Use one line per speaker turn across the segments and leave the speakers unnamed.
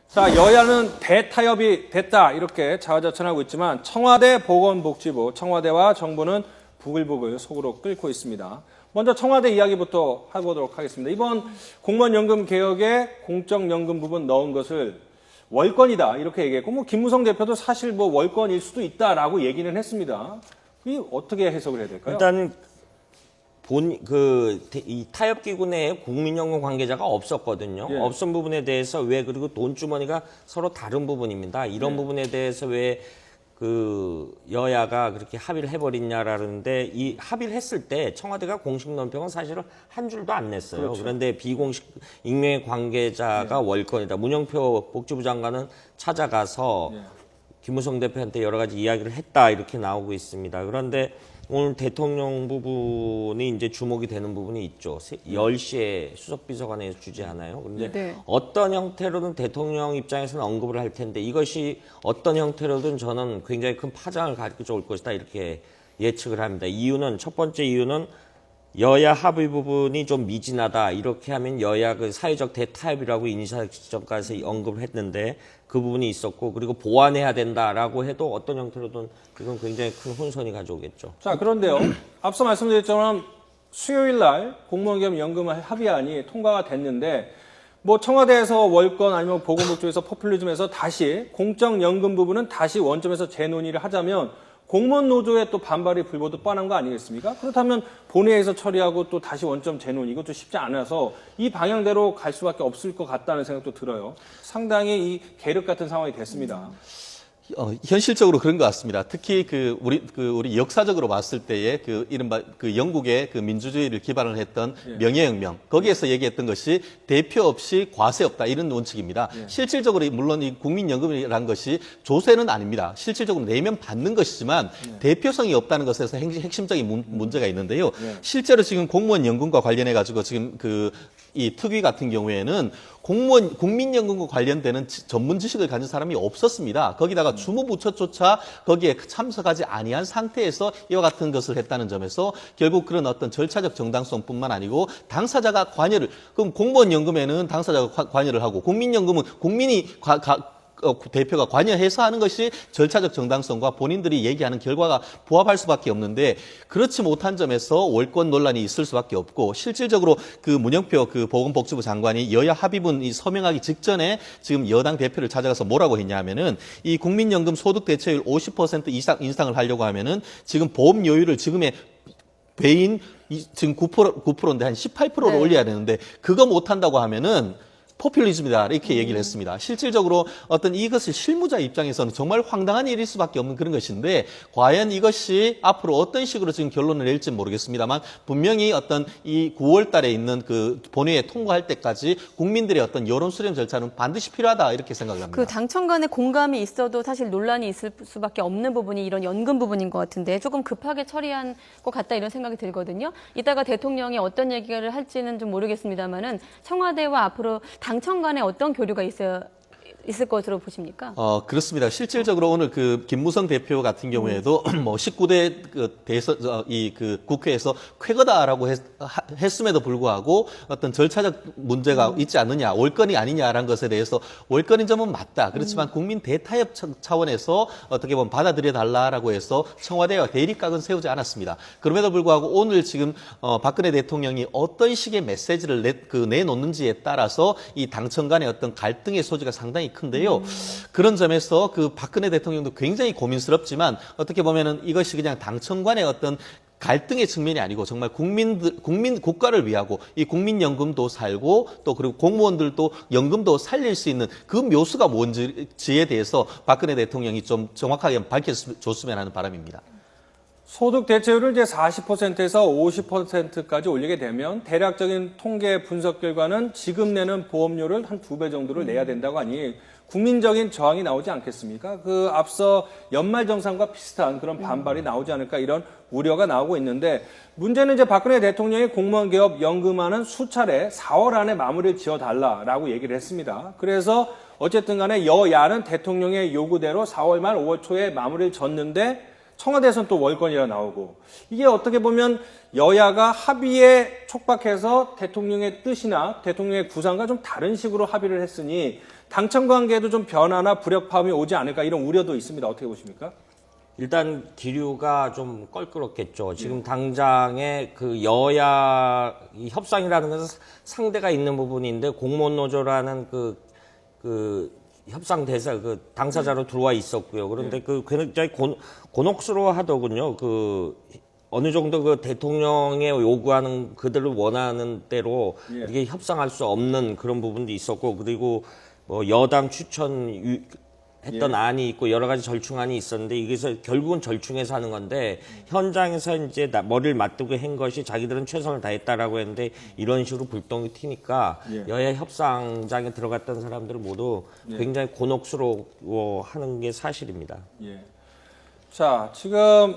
자, 여야는 대타협이 됐다 이렇게 자화자찬하고 있지만 청와대 보건복지부, 청와대와 정부는 부글부글 속으로 끓고 있습니다. 먼저 청와대 이야기부터 해보도록 하겠습니다. 이번 공무원연금 개혁에 공적연금 부분 넣은 것을 월권이다 이렇게 얘기했고, 뭐 김무성 대표도 사실 뭐 월권일 수도 있다라고 얘기는 했습니다. 이 어떻게 해석을 해야 될까요?
일단 이 타협기구 내에 국민연금 관계자가 없었거든요.
예.
없은 부분에 대해서 왜, 그리고 돈주머니가 서로 다른 부분입니다. 이런 부분에 대해서 왜 여야가 그렇게 합의를 해버렸냐라는데, 이 합의를 했을 때 청와대가 공식 논평은 사실은 한 줄도 안 냈어요.
그렇죠.
그런데 비공식 익명 관계자가 월권이다. 문영표 복지부 장관은 찾아가서 김무성 대표한테 여러 가지 이야기를 했다 이렇게 나오고 있습니다. 그런데 오늘 대통령 부분이 이제 주목이 되는 부분이 있죠. 10시에 수석비서관에서 주재하나요? 그런데 어떤 형태로든 대통령 입장에서는 언급을 할 텐데, 이것이 어떤 형태로든 저는 굉장히 큰 파장을 가져올 것이다 이렇게 예측을 합니다. 이유는, 첫 번째 이유는 여야 합의 부분이 좀 미진하다 이렇게 하면 여야 사회적 대타협이라고 인사청문회에서 언급을 했는데 그 부분이 있었고, 그리고 보완해야 된다라고 해도 어떤 형태로든 이건 굉장히 큰 혼선이 가져오겠죠.
자, 그런데요. 앞서 말씀드렸지만 수요일 날 공무원 겸 연금 합의안이 통과가 됐는데, 뭐 청와대에서 월권 아니면 보건복지부에서 포퓰리즘에서 다시 공적연금 부분은 다시 원점에서 재논의를 하자면 공무원 노조의 또 반발이 불보듯 뻔한 거 아니겠습니까? 그렇다면 본회의에서 처리하고 또 다시 원점 재논의, 이것도 쉽지 않아서 이 방향대로 갈 수밖에 없을 것 같다는 생각도 들어요. 상당히 이 계륵 같은 상황이 됐습니다.
현실적으로 그런 것 같습니다. 특히 우리 역사적으로 봤을 때에 이른바 영국의 민주주의를 기반을 했던 명예혁명, 거기에서 얘기했던 것이 대표 없이 과세 없다 이런 원칙입니다. 실질적으로 물론 이 국민연금이라는 것이 조세는 아닙니다. 실질적으로 내면 받는 것이지만 대표성이 없다는 것에서 핵심적인 문제가 있는데요. 실제로 지금 공무원연금과 관련해 가지고 지금 이 특위 같은 경우에는 국민연금과 관련되는 전문 지식을 가진 사람이 없었습니다. 거기다가 주무부처조차 거기에 참석하지 아니한 상태에서 이와 같은 것을 했다는 점에서 결국 그런 어떤 절차적 정당성뿐만 아니고 당사자가 관여를, 그럼 공무원연금에는 당사자가 관여를 하고 국민연금은 국민이 대표가 관여해서 하는 것이 절차적 정당성과 본인들이 얘기하는 결과가 부합할 수밖에 없는데, 그렇지 못한 점에서 월권 논란이 있을 수밖에 없고, 실질적으로 문영표 보건복지부 장관이 여야 합의문 서명하기 직전에 지금 여당 대표를 찾아가서 뭐라고 했냐면은, 이 국민연금 소득 대체율 50% 이상 인상을 하려고 하면은 지금 보험료율을 지금의 배인 지금 9%인데 한 18%로 올려야 되는데, 그거 못한다고 하면은 포퓰리즘이다 이렇게 얘기를 했습니다. 실질적으로 어떤 이것을 실무자 입장에서는 정말 황당한 일일 수밖에 없는 그런 것인데, 과연 이것이 앞으로 어떤 식으로 지금 결론을 낼지 모르겠습니다만, 분명히 어떤 이 9월 달에 있는 본회의에 통과할 때까지 국민들의 어떤 여론 수렴 절차는 반드시 필요하다 이렇게 생각을 합니다.
당청 간의 공감이 있어도 사실 논란이 있을 수밖에 없는 부분이 이런 연금 부분인 것 같은데, 조금 급하게 처리한 것 같다 이런 생각이 들거든요. 이따가 대통령이 어떤 얘기를 할지는 좀 모르겠습니다만은 청와대와 앞으로 당청 간에 어떤 교류가 있을 것으로 보십니까?
그렇습니다. 실질적으로 오늘 김무성 대표 같은 경우에도 뭐 19대 국회에서 쾌거다라고 했음에도 불구하고 어떤 절차적 문제가 있지 않느냐, 월권이 아니냐라는 것에 대해서 월권인 점은 맞다. 그렇지만 국민 대타협 차원에서 어떻게 보면 받아들여 달라라고 해서 청와대와 대립각은 세우지 않았습니다. 그럼에도 불구하고 오늘 지금 박근혜 대통령이 어떤 식의 메시지를 내놓는지에 따라서 이 당청 간의 어떤 갈등의 소지가 상당히 큰데요. 그런 점에서 박근혜 대통령도 굉장히 고민스럽지만, 어떻게 보면은 이것이 그냥 당청 간의 어떤 갈등의 측면이 아니고 정말 국가를 위하고 이 국민연금도 살고 또 그리고 공무원들도 연금도 살릴 수 있는 그 묘수가 뭔지에 대해서 박근혜 대통령이 좀 정확하게 밝혀줬으면 하는 바람입니다.
소득 대체율을 이제 40%에서 50%까지 올리게 되면 대략적인 통계 분석 결과는 지금 내는 보험료를 한 2배 정도를 내야 된다고 하니 국민적인 저항이 나오지 않겠습니까? 앞서 연말정산과 비슷한 그런 반발이 나오지 않을까 이런 우려가 나오고 있는데, 문제는 이제 박근혜 대통령이 공무원 개업 연금안은 수차례 4월 안에 마무리를 지어달라라고 얘기를 했습니다. 그래서 어쨌든 간에 여야는 대통령의 요구대로 4월 말 5월 초에 마무리를 졌는데, 청와대에서는 또 월권이라 나오고 이게 어떻게 보면 여야가 합의에 촉박해서 대통령의 뜻이나 대통령의 구상과 좀 다른 식으로 합의를 했으니 당청 관계에도 좀 변화나 불협화음이 오지 않을까 이런 우려도 있습니다. 어떻게 보십니까?
일단 기류가 좀 껄끄럽겠죠. 지금 당장에 그 여야 이 협상이라는 것은 상대가 있는 부분인데 공무원 노조라는 그 협상 당사자로 들어와 있었고요. 그런데 그 굉장히 곤혹스러워 하더군요. 어느 정도 그 대통령의 요구하는 그들을 원하는 대로 이게 협상할 수 없는 그런 부분도 있었고, 그리고 뭐 여당 했던 안이 있고 여러 가지 절충안이 있었는데 이게서 결국은 절충해서 하는 건데 현장에서 이제 머리를 맞대고 한 것이 자기들은 최선을 다했다라고 했는데 이런 식으로 불똥이 튀니까 여야 협상장에 들어갔던 사람들은 모두 굉장히 곤혹스러워하는 게 사실입니다.
예. 자, 지금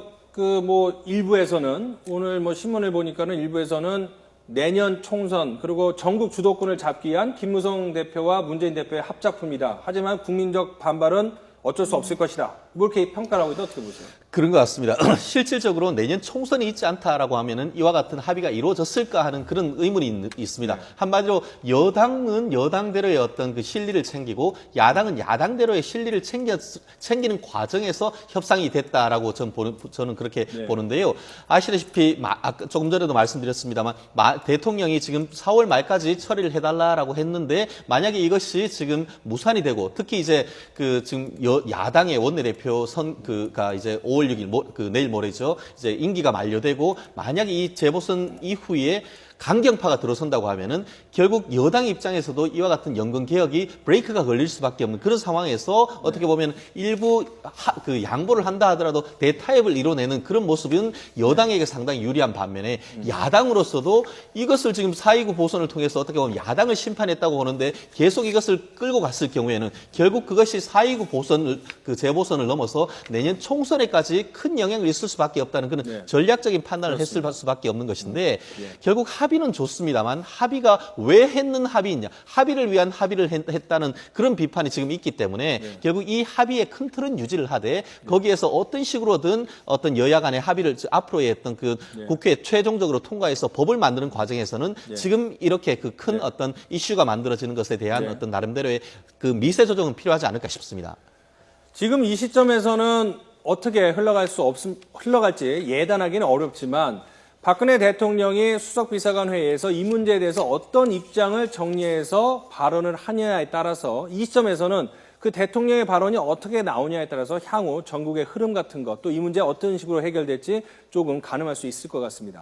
일부에서는 오늘 뭐 신문을 보니까는 일부에서는 내년 총선 그리고 전국 주도권을 잡기 위한 김무성 대표와 문재인 대표의 합작품이다. 하지만 국민적 반발은 어쩔 수 없을 것이다. 뭐 이렇게 평가를 하고 있다. 어떻게 보세요?
그런 것 같습니다. 실질적으로 내년 총선이 있지 않다라고 하면은 이와 같은 합의가 이루어졌을까 하는 그런 의문이 있습니다. 한마디로 여당은 여당대로의 어떤 그 실리를 챙기고 야당은 야당대로의 실리를 챙기는 과정에서 협상이 됐다라고 저는 그렇게 보는데요. 아시다시피 조금 전에도 말씀드렸습니다만 대통령이 지금 4월 말까지 처리를 해달라라고 했는데 만약에 이것이 지금 무산이 되고 특히 이제 지금 야당의 원내대표 선가 이제 5월 6일 내일 모레죠. 이제 임기가 만료되고 만약에 이 재보선 이후에 강경파가 들어선다고 하면은 결국 여당 입장에서도 이와 같은 연금 개혁이 브레이크가 걸릴 수밖에 없는 그런 상황에서 어떻게 보면 일부 양보를 한다 하더라도 대타협을 이뤄내는 그런 모습은 여당에게 상당히 유리한 반면에 야당으로서도 이것을 지금 4.29 보선을 통해서 어떻게 보면 야당을 심판했다고 보는데 계속 이것을 끌고 갔을 경우에는 결국 그것이 4.29 보선을 재보선을 넘어서 내년 총선에까지 큰 영향을 있을 수밖에 없다는 그런 전략적인 판단을 했을 수밖에 없는 것인데 결국 합의는 좋습니다만 합의가 왜 했는 합의이냐, 합의를 위한 합의를 했다는 그런 비판이 지금 있기 때문에 결국 이 합의의 큰 틀은 유지를 하되 거기에서 어떤 식으로든 어떤 여야 간의 합의를 앞으로의 했던 국회에 최종적으로 통과해서 법을 만드는 과정에서는 지금 이렇게 큰 어떤 이슈가 만들어지는 것에 대한 어떤 나름대로의 미세 조정은 필요하지 않을까 싶습니다.
지금 이 시점에서는 어떻게 흘러갈지 예단하기는 어렵지만 박근혜 대통령이 수석비서관 회의에서 이 문제에 대해서 어떤 입장을 정리해서 발언을 하느냐에 따라서 이 시점에서는 그 대통령의 발언이 어떻게 나오냐에 따라서 향후 전국의 흐름 같은 것, 또 이 문제 어떤 식으로 해결될지 조금 가늠할 수 있을 것 같습니다.